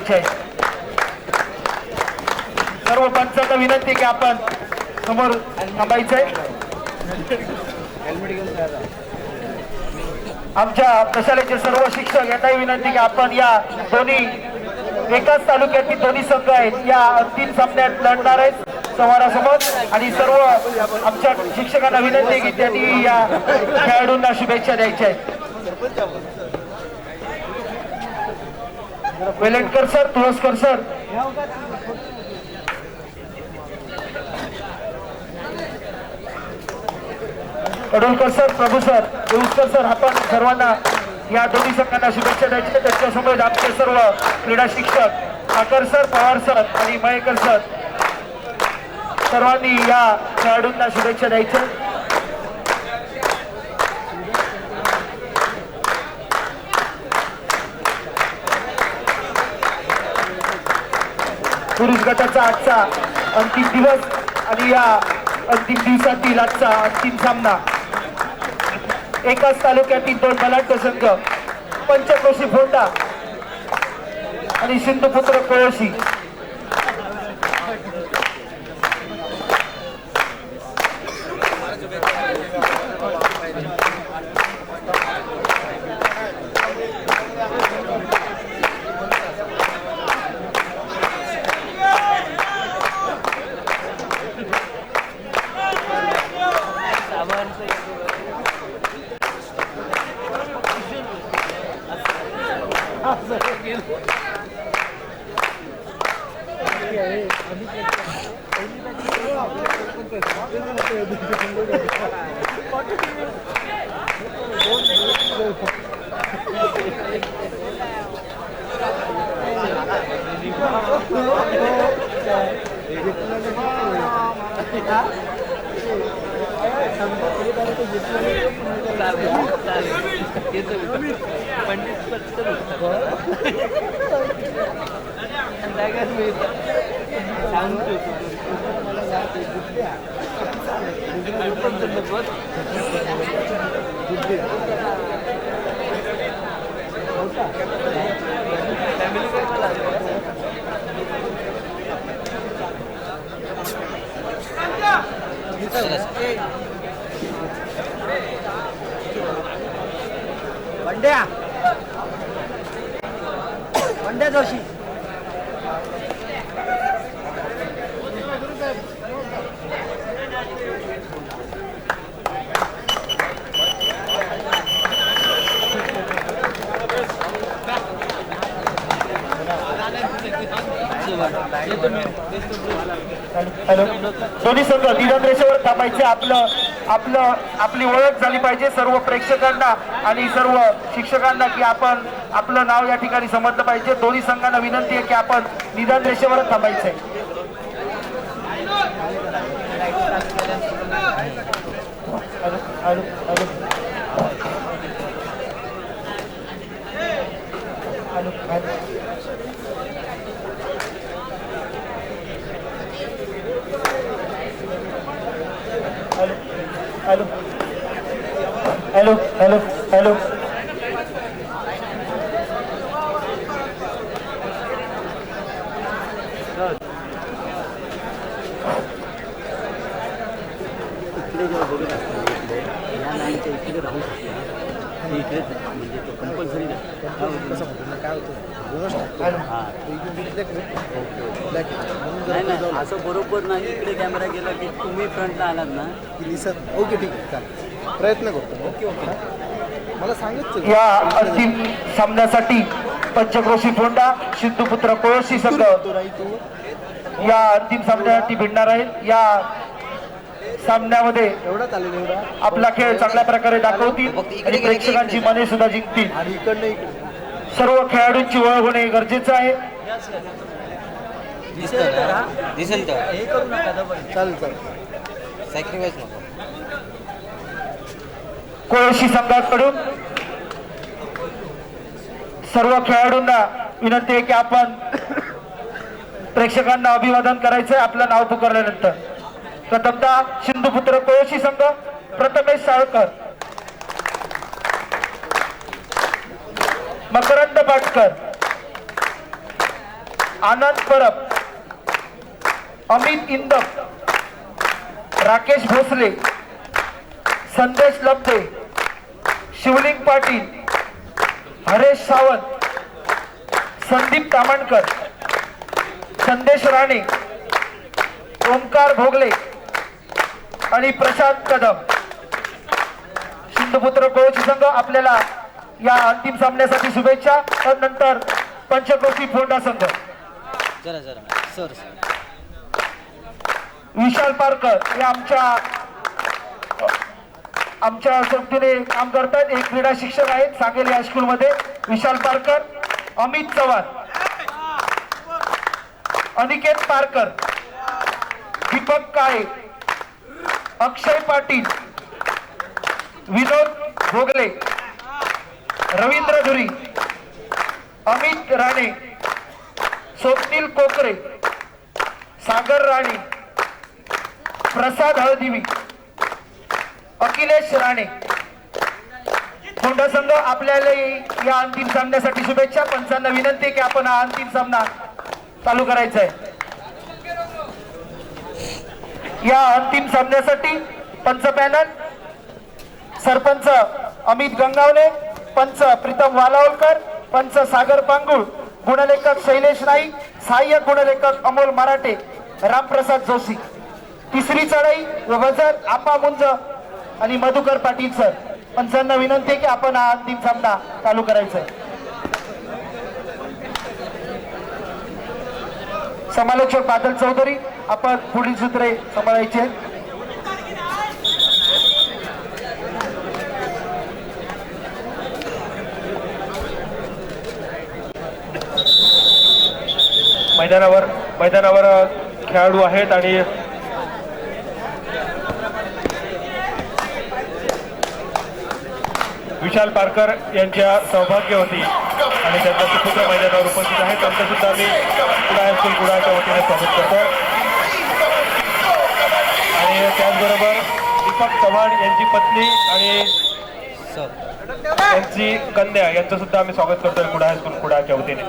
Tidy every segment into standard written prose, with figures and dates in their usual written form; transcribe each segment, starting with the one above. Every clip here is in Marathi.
द्यायचे आहे। सर्व पंचांना विनंती की आपण समोर थांबायचंय। आमच्या प्रशालेचे सर्व शिक्षक यांनाही विनंती की आपण या दोन्ही एकाच तालुक्यातील दोन्ही संघ आहेत या अंतिम सामन्यात लढणार आहेत समोरासमोर आणि सर्व आमच्या शिक्षकांना विनंती की त्यांनी या खेळाडूंना शुभेच्छा द्यायच्या आहेत। Velankar sir, Tulaskar sir, Kadolkar sir, Prabhu sir, Deuskar sir, आपण सर्वांना या दोन्ही संघांना शुभेच्छा द्यायच्या। त्याच्यासमोर आमचे सर्व क्रीडा शिक्षक ठाकर सर, पवार सर आणि मयेकर सर सर्वांनी या खेळाडूंना शुभेच्छा द्यायच्या। पुरुष गटाचा आजचा अंतिम दिवस आणि या अंतिम दिवसातील आजचा अंतिम सामना एकाच तालुक्यातील दोन बलाढ्य संघ पंचक्रोशी फोंडा आणि सिंधुपुत्र कोळशी वंड्या जोशी हॅलो, दोन्ही संघ निदान रेषेवर थांबायचे। आपली ओळख झाली पाहिजे सर्व प्रेक्षकांना आणि सर्व शिक्षकांना की आपण आपलं नाव या ठिकाणी समजलं पाहिजे। दोन्ही संघांना विनंती आहे की आपण निदान रेषेवर थांबायचे। हॅलो हॅलो हॅलो हॅलो इकडे जेव्हा बघत असतात या लाईनच्या इकडे राहू शकतात इकडे म्हणजे तो कंपल्सरी काय होतं नाही नाही असं बरोबर नाही। इकडे कॅमेरा गेला की तुम्ही फ्रंटला आलात ना की दिसत ओके ठीक आहे चालेल प्रयत्न करतो ओके ओके मला सांगितलं या अंतिम सामन्यासाठी पंचक्रोशी फोंडा सिंधुपुत्र कोळशी संघ या अंतिम सामन्यासाठी भिडणार आहेत। या सामन्यामध्ये एवढा चालेल एवढा आपला खेळ चांगल्या प्रकारे दाखवतील आणि प्रेक्षकांची मने सुद्धा जिंकतील। आणि इकडनं इकडे सर्व खेळाडूंची ओळख होणे गरजेचं आहे। दिसेल तर हे करू नका चालेल चालेल सॅक्रिफाईस नको। कोळशी संघाकडून सर्व खेळाडूंना विनंती आहे की आपण प्रेक्षकांना अभिवादन करायचंय आपलं नाव पुकारल्यानंतर। प्रथमतः सिंधुपुत्र कोळशी संघ प्रथमेश साळकर, मकरंद पाटकर, आनंद परब, अमित इंदम, राकेश भोसले, संदेश लब्धे, शिवलिंग पाटील, हरेश सावंत, संदीप तामणकर, संदेश राणे, ओमकार भोगले आणि प्रशांत कदम. सिंधुपुत्र कोच संघ आपल्याला या अंतिम सामन्यासाठी शुभेच्छा. नंतर पंचक्रोशी फोंडा संघ, जरा जरा सर विशाल पारकर हे आमच्या सोबतीने काम करतात. एक क्रीडा शिक्षक आहेत सांगली हायस्कूल मध्ये. विशाल पारकर, अमित चव्हाण, अनिकेत पारकर, दीपक काळे, अक्षय पाटील, विनोद भोगले, रवींद्र धुरी, अमित राणे, स्वप्नील कोकरे, सागर राणे, प्रसाद हळदिवी, अखिलेश राणे. फोंडा संघ आपल्याला या अंतिम सामन्यासाठी शुभेच्छा. पंचांना विनंती आहे की आपण हा अंतिम सामना चालू करायचा आहे. या अंतिम सामन्यासाठी पंच पॅनल सरपंच अमित गंगावले, पंच प्रीतम वालावलकर, पंच सागर पांगुळ, गुणलेखक शैलेश नाईक, सहाय्यक गुणलेखक अमोल मराठे, रामप्रसाद जोशी. तिसरी चढाई व वजर आप्पा मुंज आणि मधुकर पाटील सर. पंचांना विनंती आहे की आपण हा अंतिम सामना चालू करायचा आहे. समालोचक बादल चौधरी, आपण पुढील सूत्रे सांभाळायचे. मैदानावर खेळाडू आहेत आणि विशाल पारकर यांच्या सौभाग्यवती आणि त्यांचा सुपुत्र मैदानावर उपस्थित आहेत. त्यांचं सुद्धा मी कुडा हायस्कूल कुडाच्या वतीने स्वागत करतो. आणि त्याचबरोबर दीपक चव्हाण यांची पत्नी आणि यांची कन्या यांचं सुद्धा आम्ही स्वागत करतोय कुडा हायस्कूल कुडाच्या वतीने.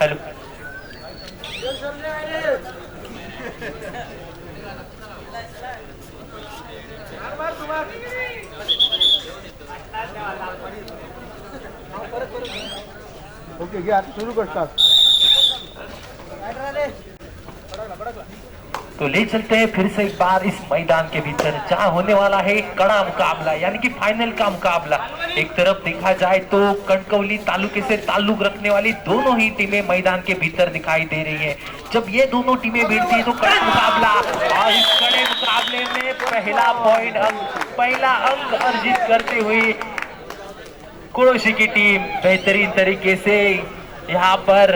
हॅलो ओके घ्या सुरू करतात. तो ले चलते हैं फिर से एक बार इस मैदान के भीतर जहां होने वाला है कड़ा मुकाबला यानी कि फाइनल का मुकाबला. एक तरफ देखा जाए तो कणकवली तालुके से ताल्लुक रखने वाली दोनों ही टीमें मैदान के भीतर दिखाई दे रही हैं. जब ये दोनों टीमें भिड़ती है तो कड़ा मुकाबला, और इस कड़े मुकाबले में पहला अंक अर्जित करते हुए कुड़ोशी की टीम बेहतरीन तरीके से यहाँ पर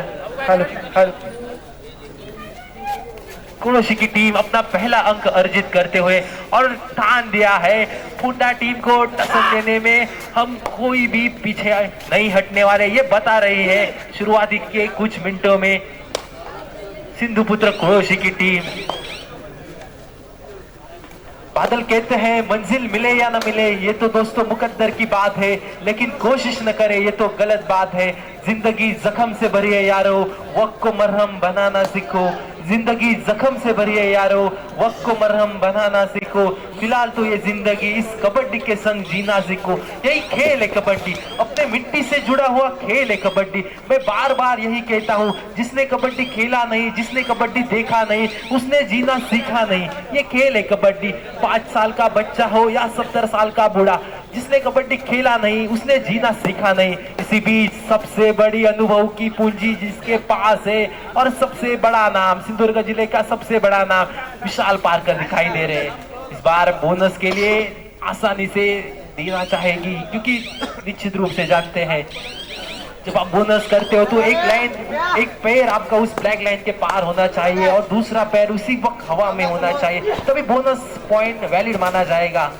कुड़ोशी की टीम अपना पहला अंक अर्जित करते हुए और ठान दिया है फोंडा टीम को टक्कर देने में हम कोई भी पीछे नहीं हटने वाले, ये बता रही है शुरुआती के कुछ मिनटों में सिंधुपुत्र कुड़ोशी की टीम. बादल कहते हैं मंजिल मिले या न मिले ये तो दोस्तों मुकद्दर की बात है, लेकिन कोशिश न करे ये तो गलत बात है. जिंदगी जख्म से भरी है यारो, वक्त को मरहम बनाना सीखो. जिंदगी जख्म से भरी है यारो, वक्त को मरहम बनाना सीखो. फिलहाल तो ये जिंदगी इस कबड्डी के संग जीना सीखो. यही खेल है कबड्डी, अपने मिट्टी से जुड़ा हुआ खेल है कबड्डी. मैं बार बार यही कहता हूँ, जिसने कबड्डी खेला नहीं, जिसने कबड्डी देखा नहीं, उसने जीना सीखा नहीं. ये खेल है कबड्डी. 5 साल का बच्चा हो या 70 साल का बूढ़ा, जिसने कबड्डी खेला नहीं उसने जीना सीखा नहीं. इसी बीच सबसे बड़ी अनुभव की पूंजी जिसके पास है और सबसे बड़ा नाम, सिंधुदुर्ग जिले का सबसे बड़ा नाम विशाल पारकर दिखाई दे रहे हैं. इस बार बोनस के लिए आसानी से देना चाहेगी, क्योंकि निश्चित रूप से जानते हैं जब आप बोनस करते हो तो एक पैर आपका उस ब्लैक लाइन के पार होना चाहिए और दूसरा पैर उसी वक्त हवा में होना चाहिए, तभी बोनस पॉइंट वैलिड माना जाएगा.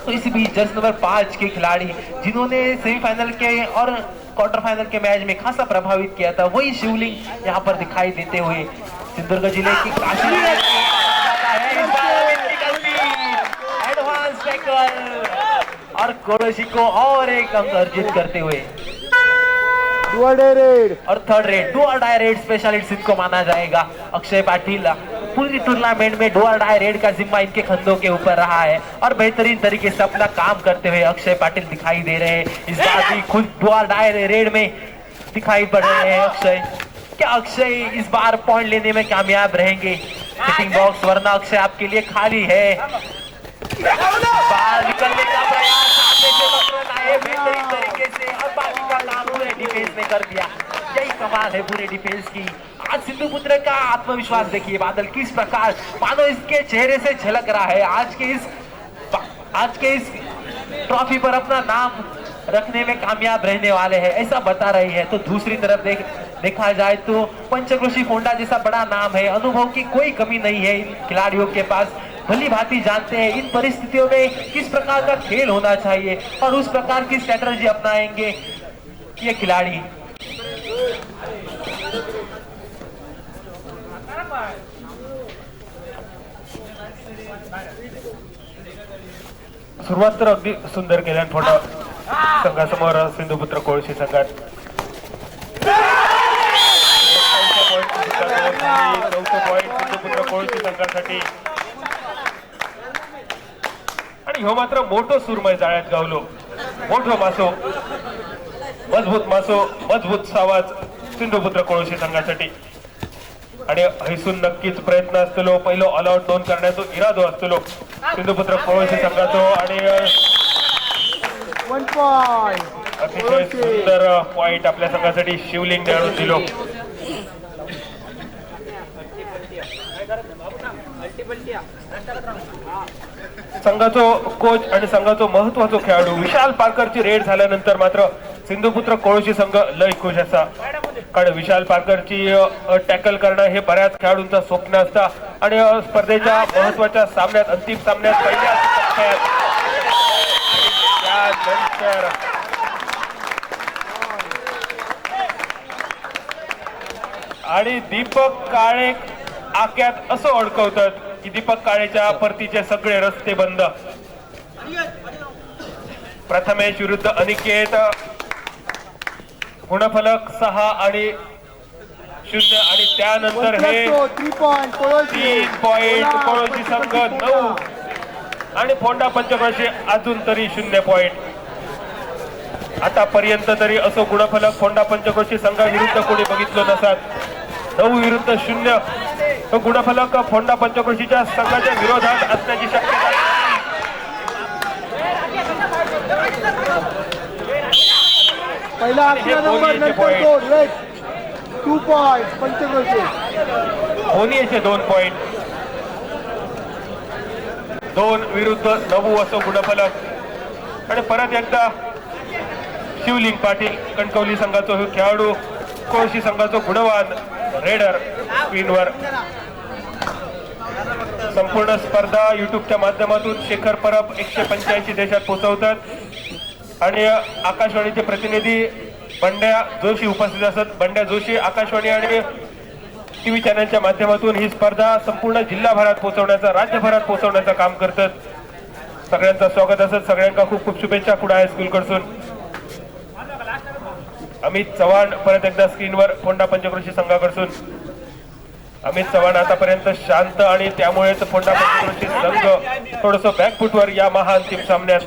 तो इसी बीच जर्सी नंबर 5 के खिलाड़ी जिन्होंने सेमीफाइनल के और क्वार्टर फाइनल के मैच में खासा प्रभावित किया था, वही शिवलिंग यहाँ पर दिखाई देते हुए सिंधुदुर्ग जिले की काशी एडवांस टैकल और कोरोशी को और एक अंक अर्जित करते हुए और थर्ड रेड डू और डाई रेड स्पेशलिस्ट इनको माना जाएगा। अक्षय पाटिल पूरी टूर्नामेंट में डू और डाई रेड का जिम्मा इनके कंधों के ऊपर रहा है और बेहतरीन तरीके से अपना काम करते हुए अक्षय पाटिल दिखाई दे रहे हैं। इस बार भी खुद डू और डाई रेड में दिखाई पड़ रहे हैं अक्षय। क्या अक्षय इस बार पॉइंट लेने में कामयाब रहेंगे? हिटिंग बॉक्स वरना अक्षय आपके लिए खाली है। बाहर निकलने का प्रयास, सामने से मकरन आए बेहतरीन तरीके से और बाकी का काम पूरे डिफेंस ने कर दिया। यही कमाल है पूरे डिफेंस की। आज सिंधु पुत्र का आत्मविश्वास देखिए बादल, किस प्रकार मानो इसके चेहरे से झलक रहा है। आज के इस ट्रॉफी पर अपना नाम रखने में कामयाब रहने वाले हैं, ऐसा बता रही है। तो दूसरी तरफ देखा जाए तो पंचक्रोशी फोंडा जैसा बड़ा नाम है, अनुभव की कोई कमी नहीं है इन खिलाड़ियों के पास। भली भांति जानते हैं इन परिस्थितियों में किस प्रकार का खेल होना चाहिए और उस प्रकार की स्ट्रेटजी अपनाएंगे ये खिलाड़ी। सुरुवात तर अगदी सुंदर केल्या फोंडा संघासमोर सिंधुपुत्र कोळशी संघात चौथं पॉइंट सिंधुपुत्र कोळशी संघासाठी आणि ह्यो मात्र मोठो सुरमय जाळ्यात गावलो। मोठो मासो मजबूत सावाज सिंधुपुत्र कोळशी संघासाठी आणि हैसून नक्कीच प्रयत्न असतलो, पहिलो ऑल आउट 2 करण्याचो इरादो असतलो सिंधुपुत्र कोळशी संघाचो आणि अतिशय सुंदर पॉइंट आपल्या संघासाठी शिवलिंगने आणून दिलो। संघाचो कोच आणि संघाचो महत्वाचो खेळाडू विशाल पारकरची रेड झाल्यानंतर मात्र सिंधुपुत्र कोळशी संघ लय खुश असा, कारण विशाल पारकरची टॅकल करणं हे बऱ्याच खेळाडूंचं स्वप्न असतं आणि स्पर्धेच्या महत्वाच्या सामन्यात अंतिम सामन्यात पहिल्या त्यानंतर आणि दीपक काळे आक्यात असं अडकवतात की दीपक काळेच्या परतीचे सगळे रस्ते बंद। प्रथमेश विरुद्ध अनिकेत, गुणफलक 6 आणि 0 आणि त्यानंतर हे 3 पॉइंट कोळशी संघ 9 आणि फोंडा पंचक्रोशी अजून तरी 0 पॉइंट। आतापर्यंत तरी असं गुणफलक फोंडा पंचक्रोशी संघाविरुद्ध कोणी बघितलं नसत। 9 विरुद्ध 0 तो गुणफलक फोंडा पंचक्रोशीच्या संघाच्या विरोधात असण्याची शक्यता। पहिला 11 नंबर नंतर 2 पॉइंट पंचक्रोशी धोनीचे 2 पॉइंट, 2 विरुद्ध 9 असं गुणफलक। आणि परत एकदा शिवलिंग पाटील कणकवली संघाचो हे खेळाडू कोळशी संघाचो गुणवान रेडर स्क्रीनवर। संपूर्ण स्पर्धा युट्यूबच्या माध्यमातून शेखर परब 185 देशात पोहोचवतात आणि आकाशवाणीचे प्रतिनिधी बंड्या जोशी उपस्थित असतात। बंड्या जोशी आकाशवाणी आणि टीव्ही चॅनलच्या माध्यमातून ही स्पर्धा संपूर्ण जिल्हाभरात पोहोचवण्याचा, राज्यभरात पोहोचवण्याचं काम करतात। सगळ्यांचं स्वागत असत, सगळ्यांना खूप खूप शुभेच्छा कुडा हायस्कूल कडसून। अमित चव्हाण परत एकदा स्क्रीनवर फोंडा पंचक्रोशी संघाकडून। अमित चव्हाण आतापर्यंत शांत आणि त्यामुळेच फोंडा पंचक्रोशी संघ थोडस बॅकफुटवर या महाअंतिम सामन्यात।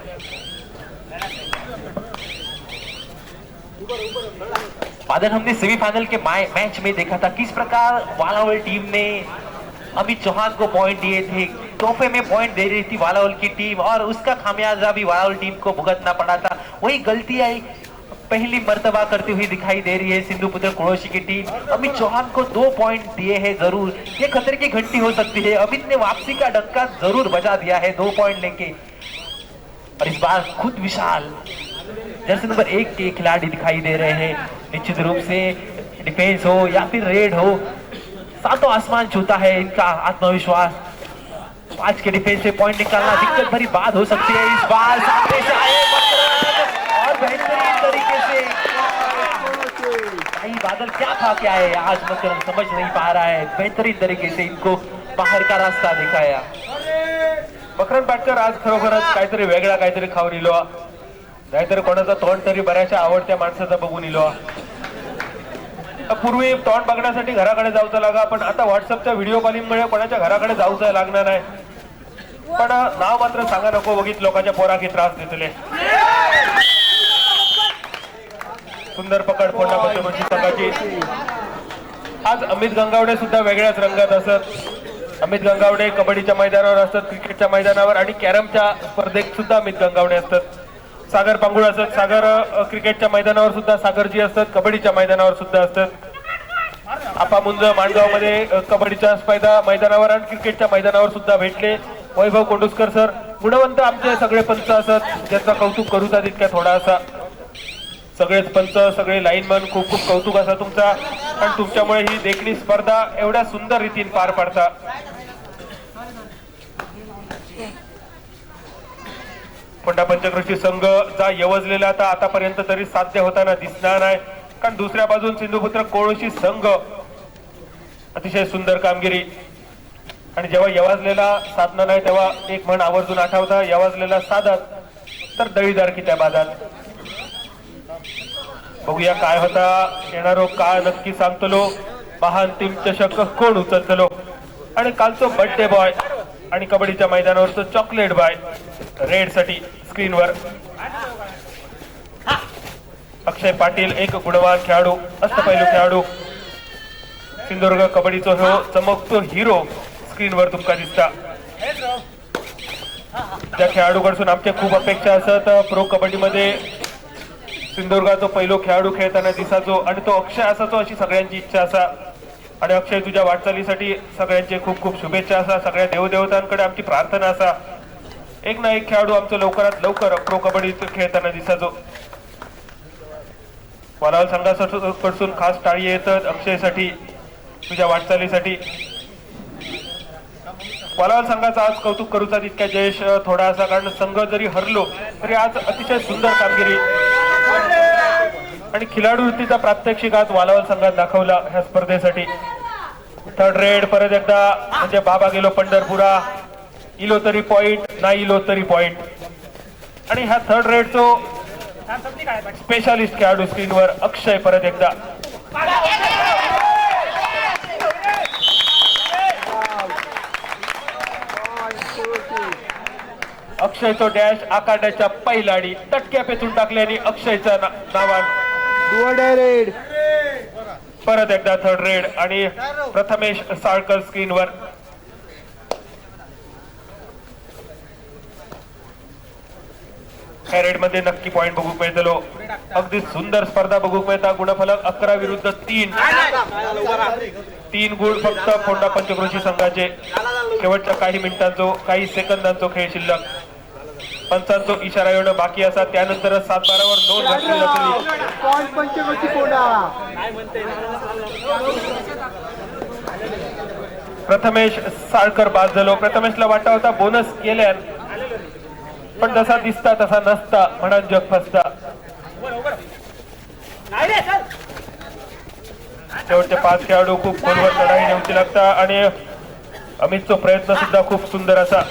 बादल, हमने सेमीफाइनल के मैच में देखा था किस प्रकार वालावल टीम ने अमित चौहान को पॉइंट दिए थे, तोहफे में पॉइंट दे रही थी वालावल की टीम और उसका खामियाजा भी वालावल टीम को भुगतना पड़ा था। वही गलती आई पहली मर्तबा करती हुई दिखाई दे रही है सिंधुपुत्र कोळशी की टीम। अमित चौहान को 2 पॉइंट दिए हैं, जरूर ये खतरे की घंटी हो सकती है। अमित ने वापसी का डंका जरूर बजा दिया है 2 पॉइंट लेके और इस बार खुद विशाल जर्सी नंबर 1 के खिलाड़ी दिखाई दे रहे हैं। निश्चित रूप से डिफेंस हो या फिर रेड हो, सातों आसमान छूता है इनका आत्मविश्वास। 5 के डिफेंस से पॉइंट निकालना दिक्कत भरी बात हो सकती है। इस बार सामने से आए और बेहतरीन तरीके से भाई बादल क्या था क्या है, आज मकरंद समझ नहीं पा रहा है, बेहतरीन तरीके से इनको बाहर का रास्ता दिखाया. मकरंद पाटकर आज खरोखरच काहीतरी वेगळा काहीतरी खाऊन इलो, नाहीतर कोणाचा तोंड तरी बऱ्याचशा आवडत्या माणसाचा बघून इलो. पूर्वी तोंड बघण्यासाठी घराकडे जाऊचा लागा, पण आता व्हॉट्सअपच्या व्हिडिओ कॉलिंगमुळे कोणाच्या घराकडे जाऊचं लागणार नाही. पण नाव मात्र सांगा नको, बघित लोकांच्या पोराकी त्रास देतले. सुंदर पकड फोंडा पंचकृषी संघाची. आज अमित गंगावडे सुद्धा वेगळ्याच रंगात असत. अमित गंगावडे कबड्डीच्या मैदानावर असतात, क्रिकेटच्या मैदानावर आणि कॅरमच्या स्पर्धेत सुद्धा अमित गंगावडे असतात. सागर पांगुळ असतात, सागर क्रिकेटच्या मैदानावर सुद्धा सागरजी असतात, कबड्डीच्या मैदानावर सुद्धा असतात. आपामुंज माणगाव मध्ये कबड्डीच्या स्पर्धा मैदानावर आणि क्रिकेटच्या मैदानावर सुद्धा भेटले. वैभव कोंडुस्कर सर गुणवंत आमचे सगळे पंच असत, ज्यांचा कौतुक करूचा तितक्या थोडा असा. सगळेच पंच, सगळे लाईनमन, खूप खूप कौतुक असा तुमचा, आणि तुमच्यामुळे ही देखणी स्पर्धा एवढ्या सुंदर रीतीने पार पडता. फोंडा पंचकृषी संघ जा यवजलेला आता आतापर्यंत तरी साध्य होताना दिसणार नाही, कारण दुसऱ्या बाजून सिंधुपुत्र कोळशी संघ अतिशय सुंदर कामगिरी. आणि जेव्हा यवाजलेला साधना नाही तेव्हा एक म्हण आवर्जून आठवता, यवाजलेला साधत तर दळीदार की त्या बादात. बघूया काय होता येणारो काळ नक्की सांगतलो. महाअंतिम चषक कोण उचलतलो, आणि कालचो बर्थडे बॉय आणि कबड्डीच्या मैदानावरचं चॉकलेट बॉय रेड साठी स्क्रीनवर. अक्षय पाटील एक गुणवान खेळाडू, अष्टपैलू खेळाडू, सिंधुदुर्ग कबड्डीचो हो चमकतो हिरो स्क्रीनवर तुमका दिसता. त्या खेळाडूकडून आमच्या खूप अपेक्षा असत. प्रो कबड्डी मध्ये सिंधुदुर्गाचो पहिलो खेळाडू खेळताना दिसाचो, आणि तो अक्षय असाचो अशी सगळ्यांची इच्छा असा. आणि अक्षय तुझ्या वाटचालीसाठी सगळ्यांचे खूप खूप शुभेच्छा असा. सगळ्या देवदेवतांकडे आमची प्रार्थना असा, एक ना एक खेळाडू आमचं लवकरात लवकर प्रो कबड्डी खेळताना दिसाचो. वालावल संघाकडून खास टाळी येतात अक्षयसाठी, तुझ्या वाटचालीसाठी. वालावल संघाचा आज कौतुक करूचा तितक्या जयश थोडा असा, कारण संघ जरी हरलो तरी आज अतिशय सुंदर कामगिरी आणि खिलाडू वृत्तीचा प्रात्यक्षिक आज वालावल संघात दाखवला ह्या स्पर्धेसाठी. थर्ड रेड परत एकदा, म्हणजे बाबा गेलो पंढरपुरा, इलो तरी पॉइंट, नाही इलो तरी पॉइंट. आणि ह्या थर्ड रेडचो स्पेशालिस्ट खेळाडू स्क्रीनवर अक्षय परत एकदा. अक्षयचो डॅश आकाड्याच्या पहिलाडी तटक्या पेचून टाकल्याने अक्षयच्या नावान परत एकदा थर्ड रेड. आणि प्रथमेश साळकर स्क्रीनवर. ह्या रेड मध्ये नक्की पॉइंट बघू मिळतलो. अगदी सुंदर स्पर्धा बघू मिळता. गुणफलक 11 विरुद्ध 3 गुण फक्त फोंडा पंचकृषी संघाचे. शेवटच्या काही मिनिटांचो काही सेकंदांचो खेळ शिल्लक. पंचांचो इशारा येणं बाकी असा, त्यानंतर 7-12 नोंद घातली जातली. प्रथमेश साळकर बाद झालो. प्रथमेशला वाटा होता बोनस केल्यान, पण जसा दिसता तसा नसता म्हणा जग फसता. शेवटचे 5 खेळाडू खूप खोलवर चढाई नेऊची लागता, आणि अमितचा प्रयत्न सुद्धा खूप सुंदर असा.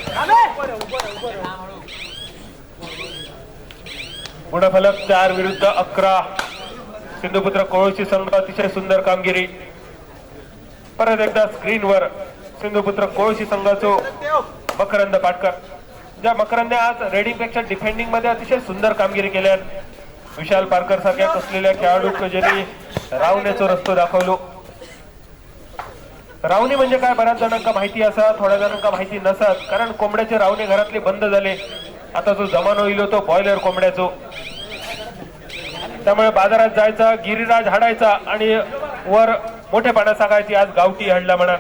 गुणफलक 4 विरुद्ध 11. सिंधुपुत्र कोळशी संघ अतिशय सुंदर कामगिरी. परत एकदा स्क्रीनवर सिंधुपुत्र कोळशी संघाचो मकरंद पाटकर, ज्या मकरंदने आज रेडिंग पेक्षा डिफेंडिंग मध्ये अतिशय सुंदर कामगिरी केल्या. विशाल पारकर सारख्या कसलेल्या खेळाडू ज्यांनी रावण्याचा रस्तो दाखवलो. रावणी म्हणजे काय बऱ्याच जणांना माहिती असा, थोड्या जणांना माहिती नसत, कारण कोंबड्याचे रावणे घरातले बंद झाले. आता जो जमानो येलो तो बॉयलर कोंबड्याचो. त्यामुळे बाजारात जायचा, गिरिराज हाडायचा आणि वर मोठेपणा सांगायची आज गावठी हडला म्हणा.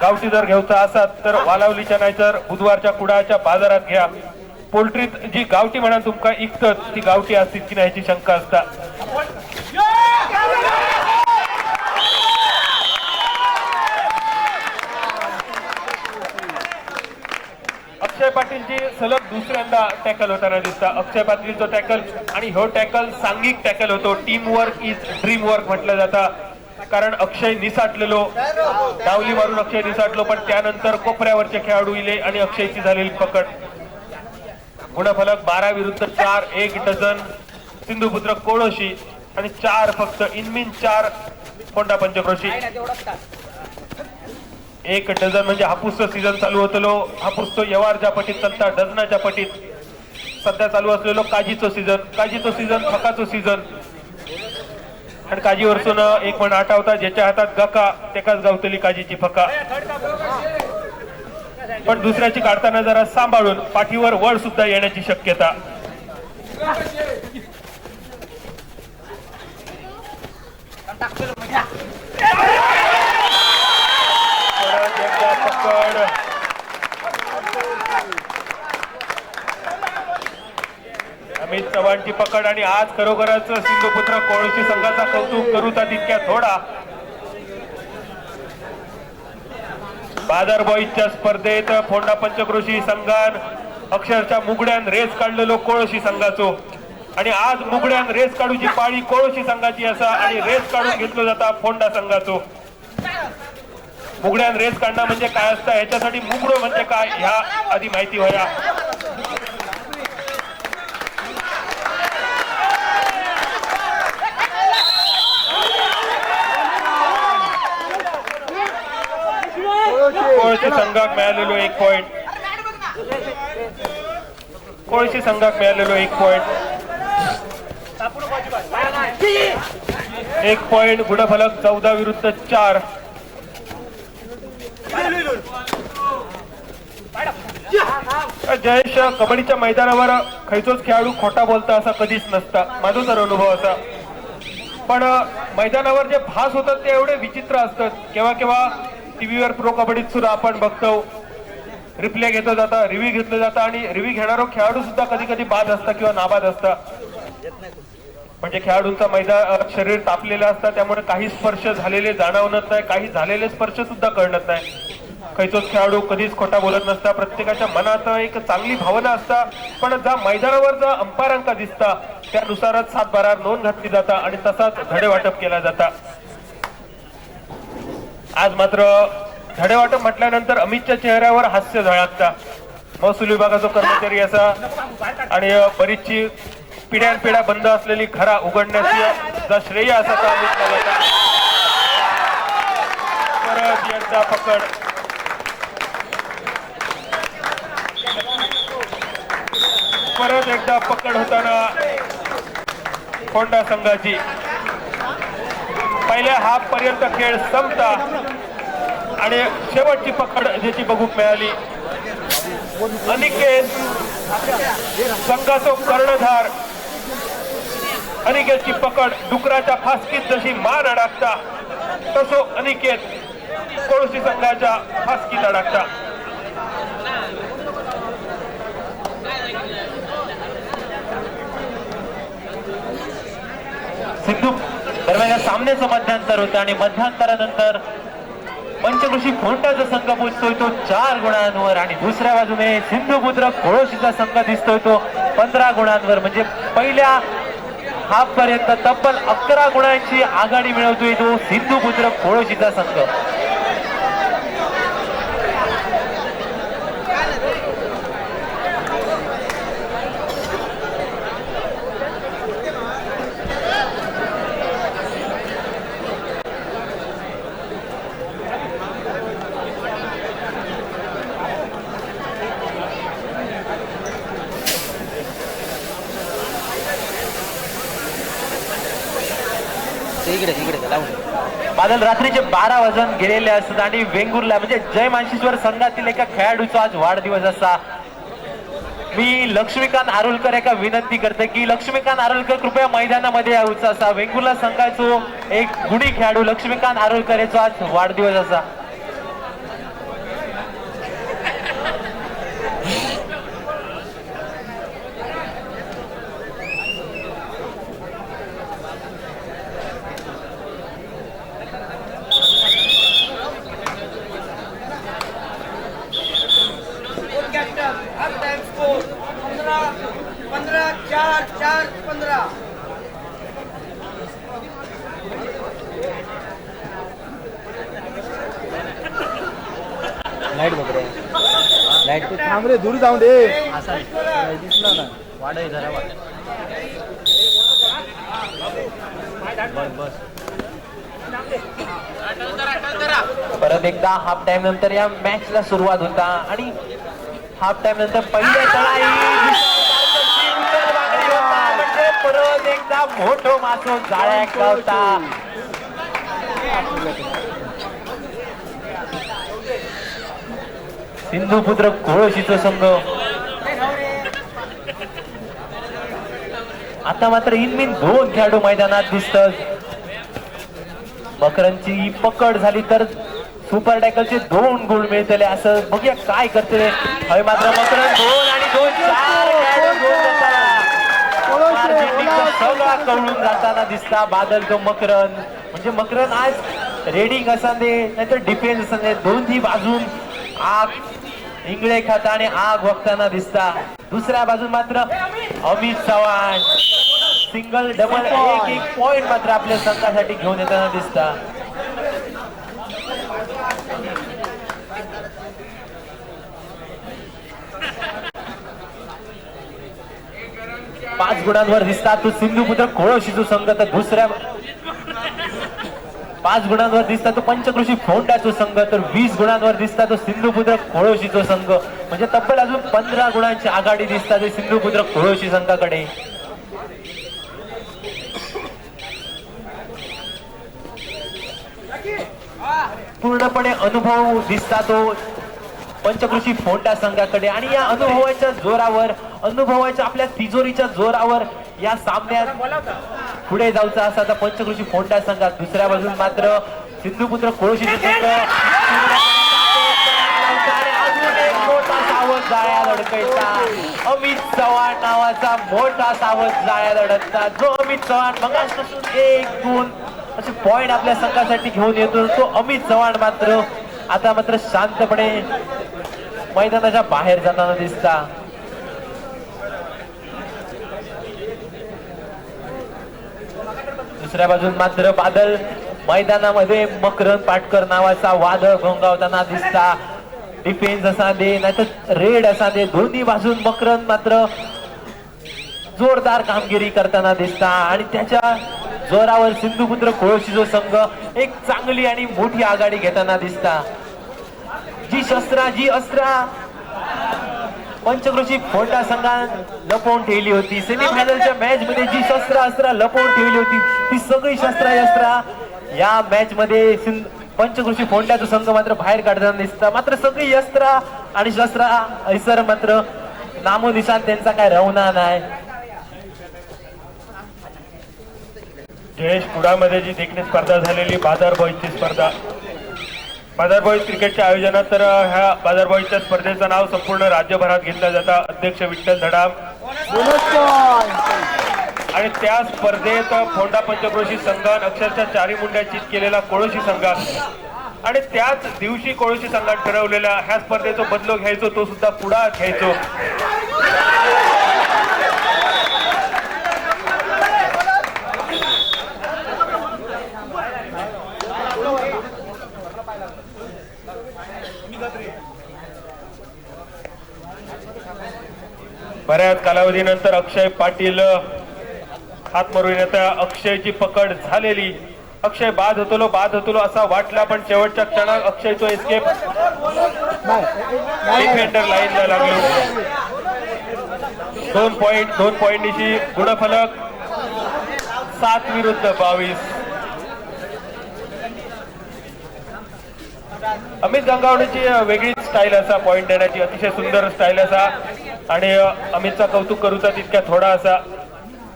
गावठी जर घ्यायचा असात तर वालावलीच्या नाही तर बुधवारच्या कुडाच्या बाजारात घ्या. पोल्ट्रीत जी गावठी म्हणा तुमका इकतत ती गावठी असतील की नाही याची शंका असता. अक्षय पाटीलची सलग दुसऱ्यांदा टॅकल होताना दिसता. अक्षय पाटीलचा टॅकल आणि हो टॅकल सांघिक टॅकल होतो. Team work is dream work म्हटलं जातं. कारण अक्षय निसाटलेलो, डावली मारून अक्षय निसाटलो, पण त्यानंतर कोपऱ्यावरचे खेळाडू इले आणि अक्षयची झालेली पकड. गुणफलक 12 विरुद्ध 4, 1 डझन सिंधुपुत्र कोळोशी आणि 4 फक्त इनमिन 4 फोंडा पंचक्रोशी. 1 डझन म्हणजे हापूसचं सीझन चालू होतलो. हापूस तो यवारच्या पटीत चलता, डझनाच्या पटीत सध्या चालू असलेलो काजीचो सीझन फकाचो सीझन. आणि काजी वरसून एक म्हण आठवता, ज्याच्या हातात गका तेकाच गावतली काजीची फका. पण दुसऱ्याची काढताना जरा सांभाळून पाठीवर वळ सुद्धा येण्याची शक्यता. परत एकदा पकड. अमित चव्हाणची पकड आणि आज खरोखरच सिंधुपुत्र कोळशी संघाचा कौतुक करूता तितक्या थोडा. बाजार बॉईजच्या स्पर्धेत फोंडा पंचक्रोशी संघान अक्षरशः मुगड्यान रेस काढलेलो कोळशी संघाचो. आणि आज मुगड्यान रेस काढूची पाळी कोळशी संघाची असा आणि रेस काढून घेतलो जाता फोंडा संघाचो. मुगड्यान रेस काढणं म्हणजे काय असतं, ह्याच्यासाठी मुगडो म्हणजे काय ह्या आधी माहिती व्हाया. कोळशी संघाक मिळालेलो 1 पॉइंट. कोळशी संघाक मिळालेलो 1 पॉइंट. 1 पॉइंट. गुणफलक 14 विरुद्ध 4. जयेश, कबड्डीच्या मैदानावर खैचोच खेळाडू खोटा बोलता असा कधीच नसता. माझा तर अनुभव असा. पण मैदानावर जे भास होतात ते एवढे विचित्र असतात. केव्हा केव्हा टीव्हीवर प्रो कबड्डीत सुद्धा आपण बघतो, रिप्ले घेतलं जातं, रिव्ह्यू घेतलं जातं आणि रिव्ह्यू घेणारा खेळाडू सुद्धा कधी कधी बाद असता किंवा नाबाद असता. म्हणजे खेळाडूंचा मैदान शरीर तापलेलं असतं, त्यामुळे काही स्पर्श झालेले जाणवत नाही, काही झालेले स्पर्श सुद्धा कळत नाही. खैचोच खेळाडू कधीच खोटा बोलत नसता. प्रत्येकाच्या मनात एक चांगली भावना असता. पण ज्या मैदानावर जो अंपायरांका दिसता त्यानुसारच 7-12 नोंद घातली जाता आणि तसाच धडे वाटप केला जाता. आज मात्र धडे वाटप म्हटल्यानंतर अमितच्या चेहऱ्यावर हास्य झळकता. महसूल विभागाचा कर्मचारी असा आणि बरीचशी पिढ्यानपिढ्या बंद असलेली घरा उघडण्याची श्रेय असा अमितला जाता. परत एकदा पकड. परत एकदा पकड होताना फोंडा संघाची. पहिल्या हाफ पर्यंत खेळ संपता आणि शेवटची पकड ज्याची बघूक मिळाली. अनिकेत संघाचो कर्णधार. अनिकेतची पकड डुकराच्या फासकीत जशी मान अडकता तसो अनिकेत कोळशी संघाच्या फासकीत अडकता. सिंधू दरम्यान या सामन्याचं मध्यांतर होतं आणि मध्यांतरानंतर पंचक्रोशी फोंडाचा संघ पोहोचतोय तो 4 गुणांवर आणि दुसऱ्या बाजूने सिंधुपुत्र कोळशीचा संघ दिसतोय तो 15 गुणांवर. म्हणजे पहिल्या हाफ पर्यंत तब्बल 11 गुणांची आघाडी मिळवतोय तो सिंधुपुत्र कोळशीचा संघ. बादल रात्रीचे 12 वाजून गेलेले असतात आणि वेंगुर्ला म्हणजे जय मानशेश्वर संघातील एका खेळाडूचा आज वाढदिवस असा. मी लक्ष्मीकांत आरोलकर एका विनंती करते की लक्ष्मीकांत आरोलकर कृपया मैदानामध्ये यावूच असा. वेंगुर्ला संघाचो एक गुणी खेळाडू लक्ष्मीकांत आरोलकर याचा आज वाढदिवस असा. लाईट बघ रे, लाईट थांब रे, दूर जाऊ दे. असा दिसला ना, वाढ जरा वाढ. बस परत एकदा हाफ टाइम नंतर या मॅच ला सुरुवात होता आणि हाफ टाइम नंतर पहिल्या तळाई म्हणजे परत एकदा मोठो मासो जाळ्याक लावता. सिंधुपुत्र कोळशीचा संघ आता मात्र इनमिन 2 खेळाडू मैदानात दिसतात. मकरांची पकड झाली तर सुपर टॅकलचे 2 गुण मिळतले असं बघूया काय करते. हय मात्र मकरन 2 आणि 2 4 खेळाडू गोल करताना सगळा कवळून जाताना दिसता बादल तो मकरन. म्हणजे मकरन आज रेडिंग असा दे नाहीतर डिफेन्स असा दे दोन्ही बाजून आग इंगळे खाता आणि आग वगताना दिसता. दुसऱ्या बाजून मात्र अमित चव्हाण सिंगल डबल एक पॉइंट मात्र आपल्या संघासाठी घेऊन येताना दिसता. पाच गुणांवर दिसता तो सिंधुपुत्र कोळशीचा संघ तर दुसऱ्या 5 गुणांवर दिसता तो पंचकृषी फोंडाचा संघ तर 20 गुणांवर दिसता तो सिंधुपुत्र कोळशीचा संघ. म्हणजे तब्बल अजून 15 गुणांची आघाडी दिसता ते सिंधुपुत्र कोळशी संघाकडे. पूर्णपणे अनुभव दिसता तो पंचकृषी फोंडा संघाकडे आणि या अनुभवाच्या जोरावर अनुभवाच्या आपल्या तिजोरीच्या जोरावर या सामन्यात पुढे जाऊचा असा आता पंचकृषी फोंडा संघात. दुसऱ्या बाजून मात्र सिंधुपुत्र कोळशीचा संघ अजून एक मोठा सावध जाळ्या लढकायचा. अमित चव्हाण नावाचा मोठा सावध जाळ्या लढकता जो अमित चव्हाण मगापासून 1 2 असे पॉइंट आपल्या संघासाठी घेऊन येतो. तो अमित चव्हाण मात्र आता मात्र शांतपणे मैदानाच्या बाहेर जाताना दिसता. दुसऱ्या बाजून मात्र बादल मैदानामध्ये मकरन पाटकर नावाचा वादळ घोंगावताना दिसता. डिफेन्स असा दे नाहीतर रेड असा दे दोन्ही बाजून मकरन मात्र जोरदार कामगिरी करताना दिसता आणि त्याच्या जोरावर सिंधुपुत्र कोळशीचा संघ एक चांगली आणि मोठी आघाडी घेताना दिसता. जी अस्त्रा पंचकृषी फोंडा संघात लपवून ठेवली होती सेमीफायनलच्या मॅच मध्ये जी अस्त्रा लपवून ठेवली होती ती सगळी अस्त्रा या मॅच मध्ये पंचकृषी फोंड्याचा संघ मात्र बाहेर काढताना दिसता. मात्र सगळी अस्त्रा आणि शस्त्रा ऐसर मात्र नामोनिशान त्यांचा काय रवना नाही. जयेश कुडामध्ये जी देखणी स्पर्धा झालेली बाजार बॉईजची स्पर्धा बाजार बॉईज क्रिकेटच्या आयोजनात तर ह्या बाजार बॉईजच्या स्पर्धेचं नाव संपूर्ण राज्यभरात घेतलं जातं. अध्यक्ष विठ्ठल धडाम आणि त्या स्पर्धेत फोंडा पंचक्रोशी संघात अक्षरशः 4 मुंड्या चित केलेला कोळशी संघात आणि त्याच दिवशी कोळशी संघात ठरवलेल्या ह्या स्पर्धेचा बदलो घ्यायचो तो सुद्धा पुढा घ्यायचो. बऱ्याच कालावधीनंतर अक्षय पाटील हात मारून येता. अक्षयची पकड झालेली. अक्षय बाद होतो असा वाटला पण शेवटच्या क्षणात अक्षयचा एस्केप डिफेंडर लाईनला लागलो. 2 पॉइंटची गुणफलक 7 विरुद्ध 22. अमित गंगावणेची वेगळी स्टाईल असा पॉइंट देण्याची अतिशय सुंदर स्टाईल असा आणि अमितचा कौतुक करूचा तितक्या थोडा असा.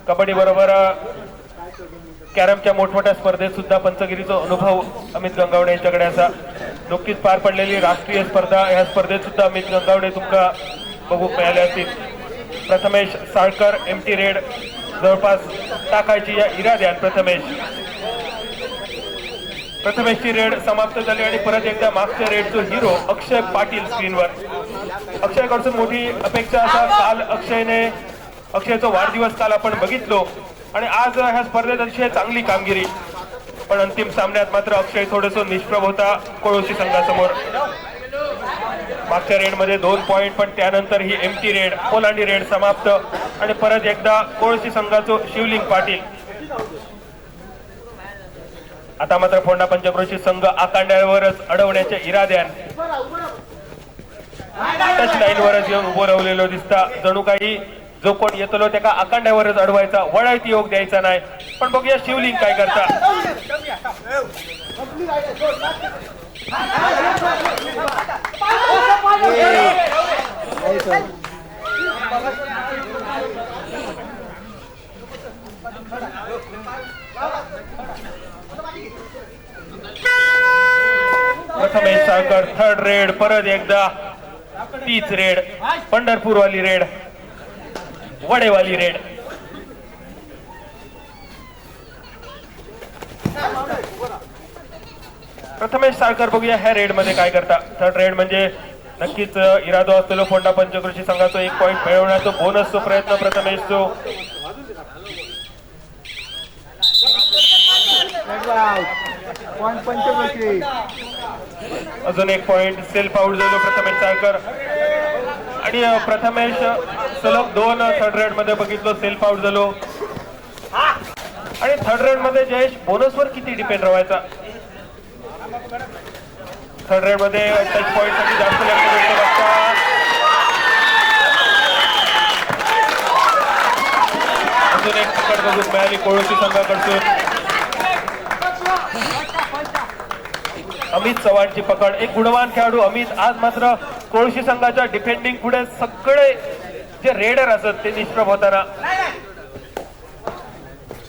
कबड्डी बरोबर कॅरमच्या मोठमोठ्या स्पर्धेत सुद्धा पंचगिरीचा अनुभव अमित गंगावणे यांच्याकडे असा. नुकतीच पार पडलेली राष्ट्रीय स्पर्धा ह्या स्पर्धेत सुद्धा अमित गंगावणे तुमका बघू मिळाले असतील. प्रथमेश साळकर एमटी रेड जवळपास टाकायची या इराद्यात प्रथमेशची रेड समाप्त झाली आणि परत एकदा मागच्या रेडचा हिरो अक्षय पाटील स्क्रीनवर. अक्षयकडून मोठी अपेक्षा असा. काल अक्षयने अक्षयचा वाढदिवस काल आपण बघितलो आणि आज ह्या स्पर्धेत अतिशय चांगली कामगिरी, पण अंतिम सामन्यात मात्र अक्षय थोडस निष्प्रभ होता कोळोशी संघासमोर. मागच्या रेड मध्ये 2 पॉइंट, पण त्यानंतर ही एमटी रेड पोलांडी रेड समाप्त आणि परत एकदा कोळशी संघाचो शिवलिंग पाटील. आता मात्र फोंडा पंचक्रोशी संघ आकांड्यावरच अडवण्याच्या इराद्यान टच लाईन वरच येऊन उभं राहिलेलो दिसता. जणू काही जो कोण येतलो त्याका आकांड्यावरच अडवायचा, वळायती योग द्यायचा नाही. पण बघूया शिवलिंग काय करता. प्रथमेश साळकर थर्ड रेड, परत एकदा तीच रेड, पंढरपूर वाली रेड, वडेवाली रेड. प्रथमेश साळकर बघूया ह्या रेड मध्ये काय करता. थर्ड रेड म्हणजे नक्कीच इरादो असलेलो फोंडा पंचक्रोशी संघाचा 1 पॉइंट मिळवण्याचा बोनसचा प्रयत्न प्रथमेशचो. अजून 1 पॉइंट सेल्फ आउट झालो प्रथमेश साळकर. आणि प्रथमेश सलग 2 थर्ड रेड मध्ये बघितलो सेल्फ आउट झालो. आणि थर्ड रेड मध्ये जयेश बोनसवर किती डिपेंड राहायचा. थर्ड रेड मध्ये टच पॉइंट साठी जास्त लक्ष द्यायचं बघता. अजून एक पकड बघून मिळाली कोळशी संघाकडून. अमित चव्हाणची पकड, एक गुणवान खेळाडू अमित. आज मात्र कोळशी संघाच्या डिफेंडिंग पुढे सगळे जे रेडर असत ते निष्प्रभ होताना.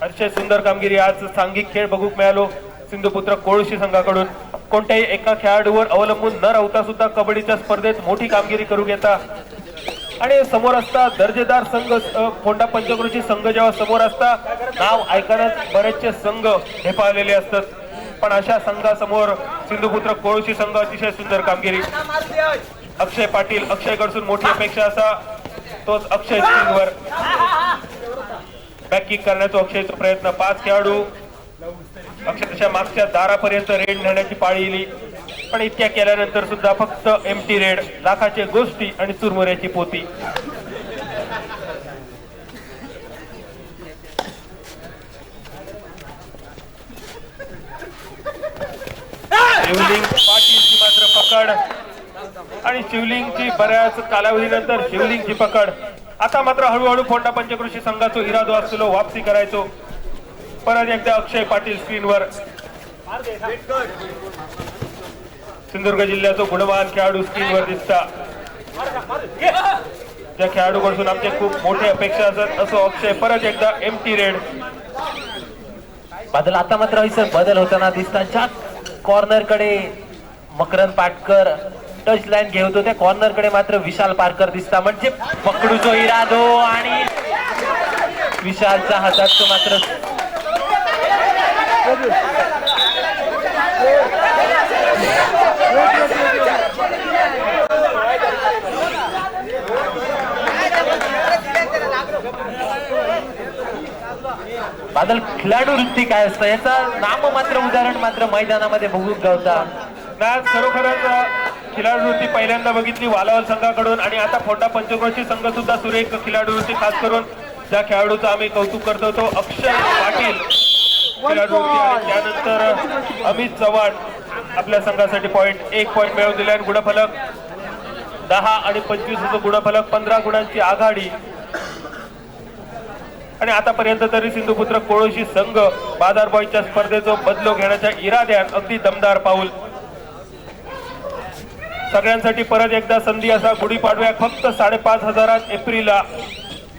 अतिशय सुंदर कामगिरी आज सांघिक खेळ बघूक मिळालो सिंधुपुत्र कोळशी संघाकडून. कोणत्याही एका खेळाडूवर अवलंबून न राहता सुद्धा कबड्डीच्या स्पर्धेत मोठी कामगिरी करू घेता. आणि समोर असता दर्जेदार संघ फोंडा पंचक्रोशी संघ जेव्हा समोर असता नाव ऐकण्यास बरेचसे संघ हेपाळलेले असतात, पण अशा संघासमोर सिंधुपुत्र कोळशी संघ अतिशय सुंदर कामगिरी. अक्षय पाटील, अक्षयकडून मोठी अपेक्षा असा तोच अक्षय स्क्रीनवर बॅक किक करण्याचा अक्षयचा प्रयत्न. 5 खेळाडू अक्षरशः मागच्या दारापर्यंत रेड नेण्याची पाळी येईल, पण इतक्या केल्यानंतर सुद्धा फक्त एमटी रेड, लाखाचे गोष्टी आणि चुरमुऱ्याची पोती. शिवलिंग पाटीलची मात्र पकड आणि शिवलिंगची बऱ्याच कालावधीनंतर शिवलिंगची पकड. आता मात्र हळूहळू फोंडा पंचक्रोशी संघाचो इरादो असलेलो वापसी करायचो. परत एकदा अक्षय पाटील स्क्रीनवर. सिंधुदुर्ग जिल्ह्याचा गुणवान खेळाडू स्क्रीनवर दिसता. ज्या खेळाडूकडून आमचे खूप मोठे अपेक्षा असत असो अक्षय. परत एकदा एमटी रेड. बादल आता मात्र हैसर बदल होताना दिसता. ज्या कॉर्नर कडे मकरंद पाटकर टच लाईन घेतो त्या कॉर्नर कडे मात्र विशाल पारकर दिसता. म्हणजे पकडूचो इरादो आणि विशालच्या हातात तो मात्र बादल खेळाडू वृत्ती काय असतं याचा नाम मात्र उदाहरण मात्र मैदानामध्ये बघू गावता. आज खरोखरच खिलाडू वृत्ती पहिल्यांदा बघितली वालावल संघाकडून आणि आता फोंडा पंचक्रोशी संघ सुद्धा सुरेख खिलाडू वृत्ती खास करून ज्या खेळाडूचं आम्ही कौतुक करतो तो अक्षय पाटील खिलाडू वृत्ती आणि त्यानंतर अमित चव्हाण आपल्या संघासाठी 1 पॉइंट मिळवून दिले आणि गुणफलक 10 आणि 25 गुणफलक 15 गुणांची आघाडी. आणि आतापर्यंत तरी सिंधुपुत्र कोळशी संघ बाजार बॉयच्या स्पर्धेचा बदलो घेण्याच्या इराद्यात अगदी दमदार पाऊल. सगळ्यांसाठी परत एकदा संधी असा गुढीपाडव्या फक्त 5,500 एप्रिलला.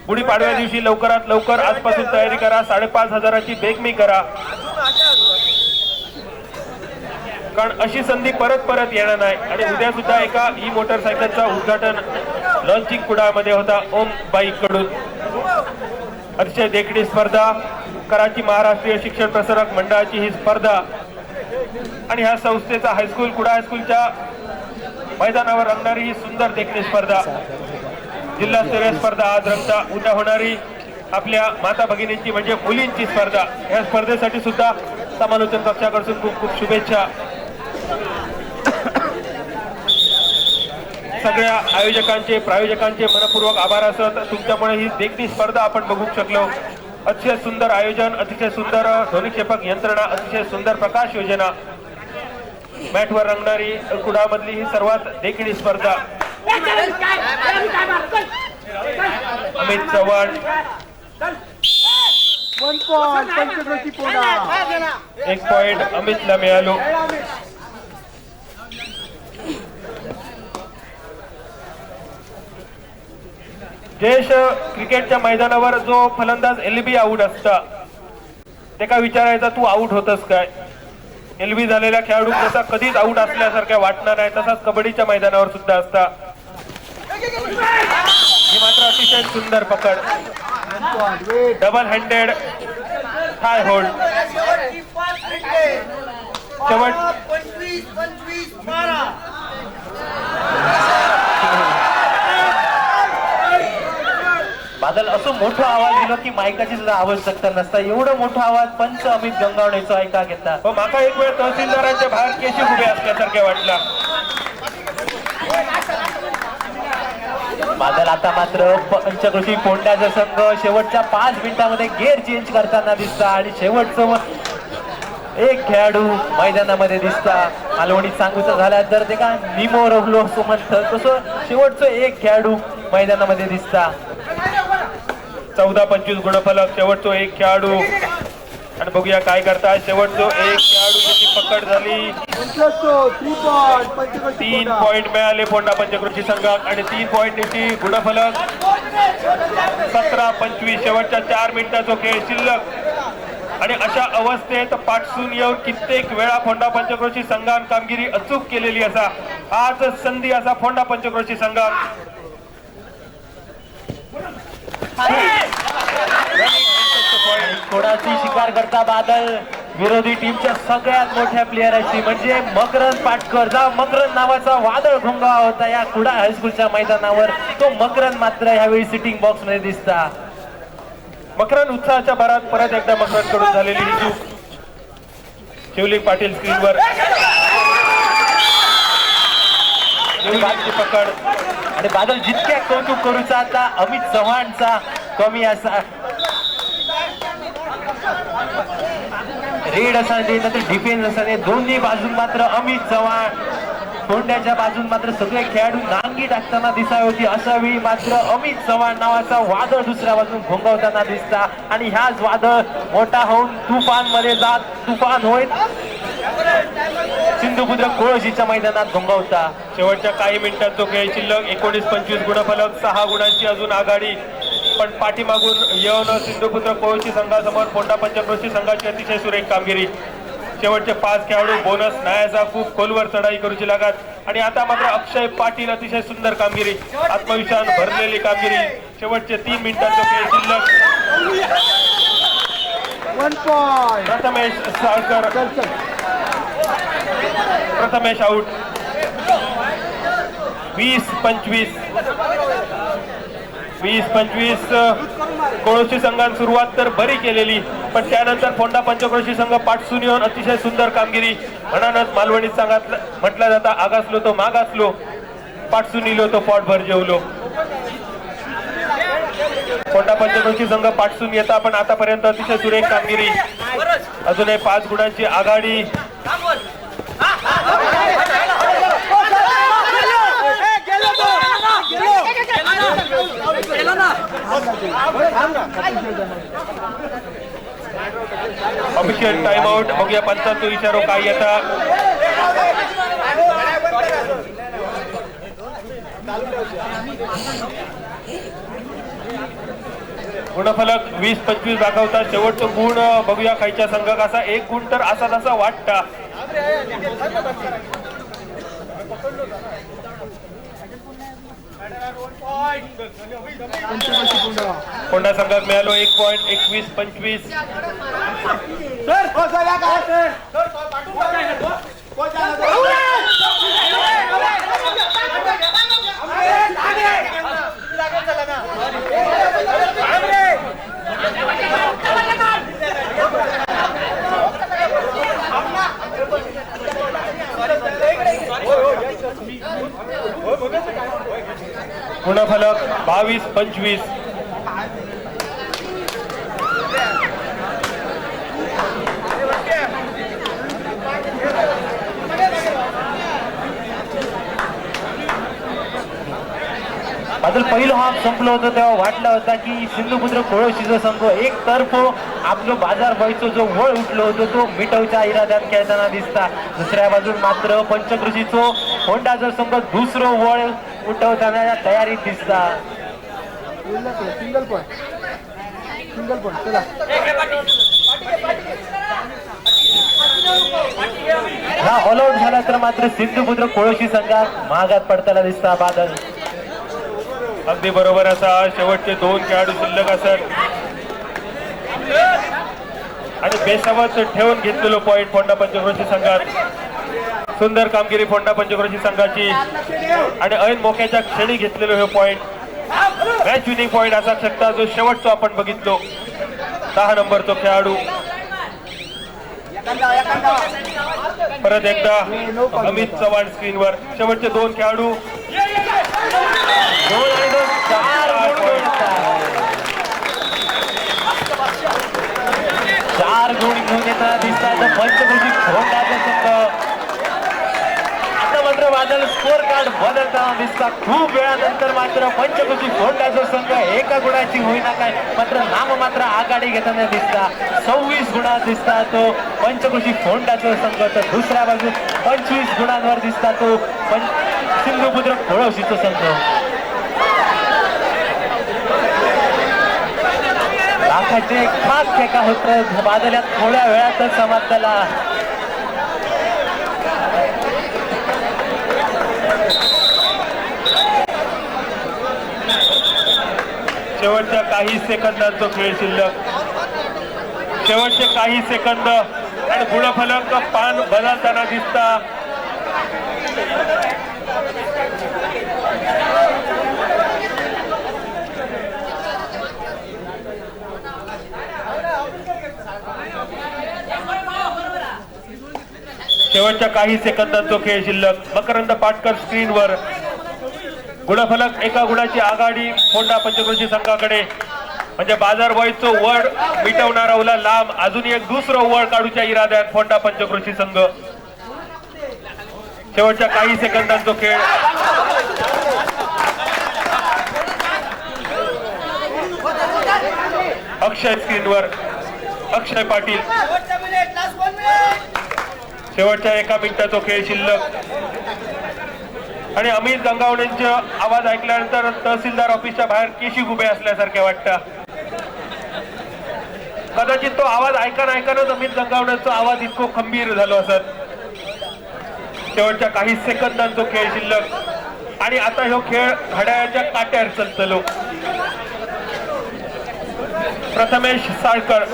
गुढीपाडव्या दिवशी लवकरात लवकर आजपासून तयारी करा. 5,500ची बेगमी करा, कारण अशी संधी परत येणार नाही. आणि उद्या सुद्धा एका ई मोटरसायकलचा उद्घाटन लॉन्चिंग कुडामध्ये होता ओम बाईक कडून. अतिशय देखणी स्पर्धा. कराची महाराष्ट्रीय शिक्षण प्रसारक मंडळाची ही स्पर्धा आणि ह्या संस्थेचा हायस्कूल कुडा हायस्कूलच्या मैदानावर रंगणारी ही सुंदर देखणी स्पर्धा. जिल्हास्तरीय स्पर्धा आज रंगता. उद्या होणारी आपल्या माता भगिनींची म्हणजे मुलींची स्पर्धा, या स्पर्धेसाठी सुद्धा समालोचन कक्षाकडून खूप खूप शुभेच्छा. सगळ्या आयोजकांचे प्रायोजकांचे मनपूर्वक आभार असत. तुमच्यामुळे ही देखणी स्पर्धा आपण बघू शकलो. अतिशय सुंदर आयोजन, अतिशय सुंदर ध्वनिक्षेपक यंत्रणा, अतिशय सुंदर प्रकाश योजना, मॅटवर रंगणारी कुडामधली ही सर्वात देखणी स्पर्धा. अमित चव्हाण 1 पॉइंट पंचक्रोशी पोंडा. 1 पॉइंट अमितला मिळालो. जयेश, क्रिकेटच्या मैदानावर जो फलंदाज एलबी आउट असता ते का विचारायचा तू आउट होतस काय. एलबी झालेला खेळाडू जसा कधीच आउट असल्यासारख्या वाटणार नाही तसाच कबड्डीच्या मैदानावर सुद्धा असता. ही मात्र अतिशय सुंदर पकड. डबल हँडेड हाय होल्ड. शेवट बादल असं मोठं आवाज दिलं की मायकाची सुद्धा आवश्यकता नसता. एवढं मोठं आवाज पंच अमित गंगावणेचं ऐका घेतला. व माका एक वेळ तहसीलदारांच्या बाहेर केशी उभे असल्यासारखे वाटला. बादल आता मात्र पंचक्रोशी पोंड्याचा संघ शेवटच्या 5 मिनिटांमध्ये गेअर चेंज करताना दिसता आणि शेवटचं एक खेळाडू मैदानामध्ये दिसता. मालवणीत सांगूचं झाल्या तर ते का निमो रवलो असं म्हणतं तसं शेवटचं एक खेळाडू मैदानामध्ये दिसता. 14-25 गुणफलक. शेवटचो एक खेळाडू आणि बघूया काय करता. शेवटचो एक खेळाडू त्याची पकड झाली. 3 पॉइंट पंचक्रोशी 3 पॉइंट मिळाले पोंडा पंचक्रोशी संघात आणि 3 पॉइंटची गुणफलक. 17-25 शेवटच्या 4 मिनिटाचा खेळ शिल्लक आणि अशा अवस्थेत पाठसून येऊन कित्येक वेळा फोंडा पंचक्रोशी संघान कामगिरी अचूक केलेली असा आज संधी असा फोंडा पंचक्रोशी संघात. कोणाची शिकार करता बादल विरोधी टीमच्या सगळ्यात मोठ्या प्लेअरची म्हणजे मकरंद पाटकर. जा मकरंद नावाचा वादळ घोंगावा होता या कुडा हायस्कूलच्या मैदानावर. तो मकरंद मात्र यावेळी सिटिंग बॉक्स मध्ये दिसता. मकरंद उत्साहाच्या भरात परत एकदा मकरंद कडून झालेली ही चूक. शिवलिंग पाटील स्क्रीनवर. शिवलिंगची पकड आणि बादल जितक्या कौतुक करूचा आता अमित चव्हाणचा कमी असा रेड असा दे तर डिफेन्स असा दे दोन्ही बाजून मात्र अमित चव्हाण तोंड्याच्या बाजून मात्र सगळे खेळाडू नांगी टाकताना दिसाय होती. अशा वेळी मात्र अमित चव्हाण नावाचा वादळ दुसऱ्या बाजून घोंगवताना दिसता आणि ह्याच वादळ मोठा होऊन तुफान मध्ये जात तुफान होईल सिंधुपुत्र कोळशीच्या मैदानात घोंगवता. शेवटच्या काही मिनिटात जो खेळ शिल्लक. 19-25 गुणफलक. 6 गुणांची अजून आघाडी पण पाठीमागून येऊन सिंधुपुत्र कोळशी संघासमोर फोंडा पंचक्रोशी संघाची अतिशय सुरेख कामगिरी. शेवटचे 5 खेळाडू बोनस न्यायाचा खूप खोलवर चढाई करूची लागत आणि आता मात्र अक्षय पाटील अतिशय सुंदर कामगिरी, आत्मविश्वास भरलेली कामगिरी. शेवटचे 3 मिनिटांचा खेळ शिल्लक. 1 पॉइंट प्रथमेश साळकर. प्रथमेश आउट. 20-25 कोळशी संघात सुरुवात तर बरी केलेली पण त्यानंतर फोंडा पंचक्रोशी संघ पाठसून येऊन अतिशय सुंदर कामगिरी. म्हणूनच मालवणीत संघात म्हटलं जातं आगासलो तो मागासलो, पाठसून इलो तो पोटभर जेवलो. फोंडा पंचक्रोशी संघ पाठसून येता पण आतापर्यंत अतिशय सुरेख कामगिरी. अजूनही 5 गुणांची आघाडी. Official time out. बघूया पंचांचा इशारो काय येता. गुणफलक 20-25 दाखवतात. शेवटचं गुण बघूया खायच्या संघाक असा 1 गुण तर असा तसा वाटता. फोंडा संघात मिळालो 1 पॉइंट. 21-25 1 गुणफलक 22-25. बादल पहिलं हाफ संपलं होतं तेव्हा वाटलं होता की सिंधुपुत्र कोळशीचा संघ एक तर्फ आपलं बाजार व्हायचं जो वळ उठलो होतो तो मिटवच्या इराद्यात खेळताना दिसता. दुसऱ्या बाजून मात्र पंचकृषीचो होंडाचा संघ दुसरं वळ उठवताना तयारीत दिसता. सिंगल पॉइंट चला. हा ऑल आउट झाला तर मात्र सिंधुपुत्र कोळशी संघात महागात पडताना दिसता. बादल अगदी बरोबर असा शेवटचे 2 खेळाडू शिल्लक असत आणि बेसावत ठेवून घेतलेलो पॉईंट फोंडा पंचक्रोशी संघात. सुंदर कामगिरी फोंडा पंचक्रोशी संघाची आणि ऐन मोक्याच्या क्षणी घेतलेलो हे पॉईंट मॅच विनिंग पॉईंट असा शकता जो शेवटचा आपण बघितलो 10 नंबरचा खेळाडू. परत एकदा अमित चव्हाण स्क्रीनवर. शेवटचे 2 खेळाडू 2 आणि 2 4 गुण घेऊन येताना दिसतात पंचकृषी होंडाचा संघ. आता मात्र बादल स्कोअर कार्ड बदलताना दिसतात. खूप वेळानंतर मात्र पंचकृषी होंडाचा संघ एका गुणाची होईना काय मात्र नाममात्र आघाडी घेताना दिसता. 26 गुणात दिसता तो पंचकृषी होंडाचा संघ तर दुसऱ्या बाजू 25 गुणांवर दिसता तो सिंधुपुत्र कोळशीचा संघ. लाखाचे खास फेका होत बादल्यात थोड्या वेळातच समाप्ताला. शेवटच्या काही सेकंदांचा खेळ शिल्लक. शेवटचे काही सेकंद आणि गुणफलक पान बदलताना दिसता. शेवटच्या काही सेकंदांचा खेळ शिल्लक. मकरंद पाटकर स्क्रीनवर. गुणफलक एका गुणाची आघाडी फोंडा पंचक्रोशी संघाकडे. म्हणजे बाजार व्हायचं वड मिटवणारा उला लांब अजून एक दुसरं वड काढूच्या इराद्यात फोंडा पंचक्रोशी संघ. शेवटच्या काही सेकंदांचा खेळ. अक्षय स्क्रीनवर. अक्षय पाटील. शेवटच्या 1 मिनिटाचा खेळ शिल्लक आणि अमित गंगावणेंचा आवाज ऐकल्यानंतर तहसीलदार ऑफिसच्या बाहेर केशी उभे असल्यासारखे वाटतं. कदाचित तो आवाज ऐकानच अमित गंगावणेंचा आवाज इतको खंबीर झालो असत. शेवटच्या काही सेकंदांचा खेळ शिल्लक आणि आता ह्यो खेळ घड्याळाच्या काट्यावर चलतलो. प्रथमेश साळकर.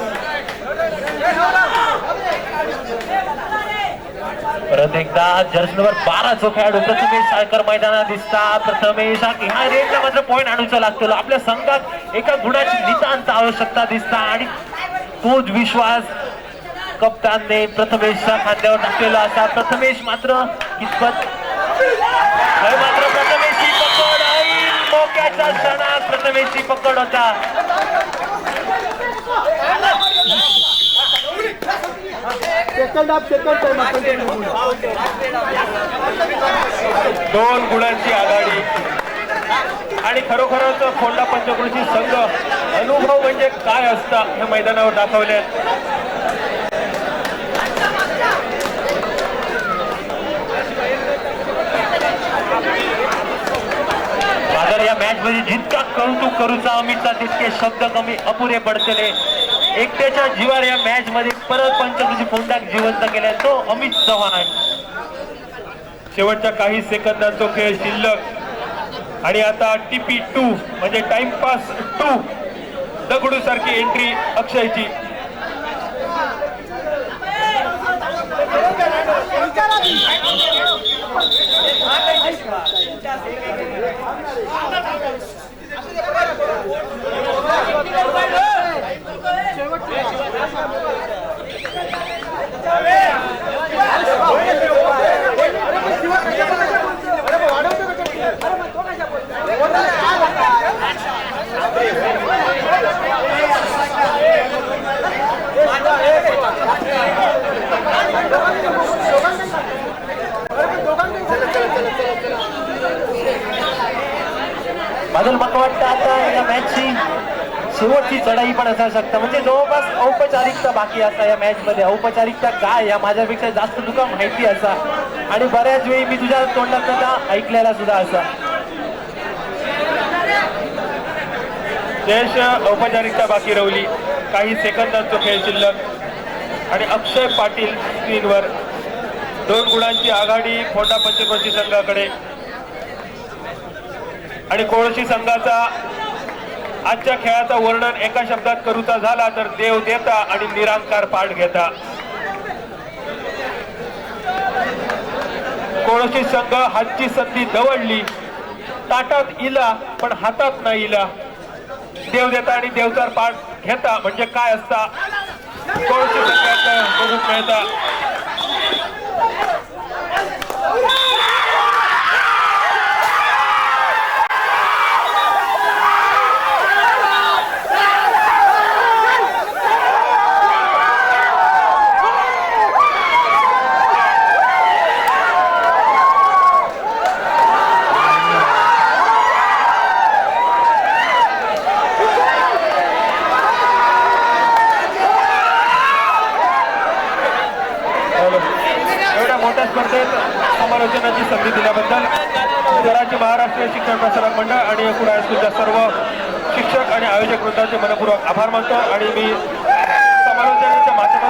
परत एकदा जर्सी नंबर 12 जो खेळाडू प्रथमेश साळकर मैदानात दिसता. प्रथमेश ह्या रेटला मात्र पॉईंट आणूचा लागतो. आपल्या संघात एका गुणाची नितांत आवश्यकता दिसता आणि तोच विश्वास कप्तानने प्रथमेशच्या खांद्यावर टाकलेला असा. प्रथमेश मात्र कितपत मात्र प्रथमेशची पकड मोक्याच्या क्षणात प्रथमेशची पकड होता. सेकंड 2 गुणांची आघाडी आणि खरोखरच फोंडा पंचक्रोशी संघ अनुभव म्हणजे काय असता हे मैदानावर दाखवले. बादल या मॅच मध्ये जितका कौतुक करूचा अमितचा तितके शब्द कमी अपुरे पडतले. एकट्याच्या जीवार या मॅच मध्ये परत पंचकृषी फोंडाक जिवंत केले तो अमित चव्हाण. शेवटच्या काही सेकंदांचा खेळ शिल्लक आणि आता टीपी 2 म्हणजे टाइमपास 2 दगडू सारखी एंट्री अक्षयची. अजून मला वाटतं आता या मॅचची शेवटची चढाई पण असू शकतं, म्हणजे जवळपास औपचारिकता बाकी असा या मॅच मध्ये. औपचारिकता काय या माझ्यापेक्षा जास्त तुका माहिती असा, आणि बऱ्याच वेळी मी तुझ्या तोंडात ऐकलेला सुद्धा असा. जयेश, औपचारिकता बाकी रवली, काही सेकंदांचा खेळ शिल्लक आणि अक्षय पाटील स्क्रीनवर. 2 गुणांची आघाडी फोंडा पंचक्रोशी संघाकडे. आणि कोळशी संघाचा आजच्या खेळाचं वर्णन एका शब्दात करूचा झाला तर देव देता आणि निरांकार पाठ घेता. कोळशी संघ हातची संधी दवडली, ताटात इला पण हातात नाही इला. देव देता आणि देवचार पाठ घेता म्हणजे काय असता कोळशी संघात बघून मिळता. एवढ्या मोठ्या स्पर्धेत समालोचनाची संधी दिल्याबद्दल राज्य महाराष्ट्र शिक्षण प्रसारक मंडळ आणि कुडा हायस्कूलच्या सर्व शिक्षक आणि आयोजक वृंदाचे मनपूर्वक आभार मानतो. आणि मी समालोचनाच्या माध्यमातून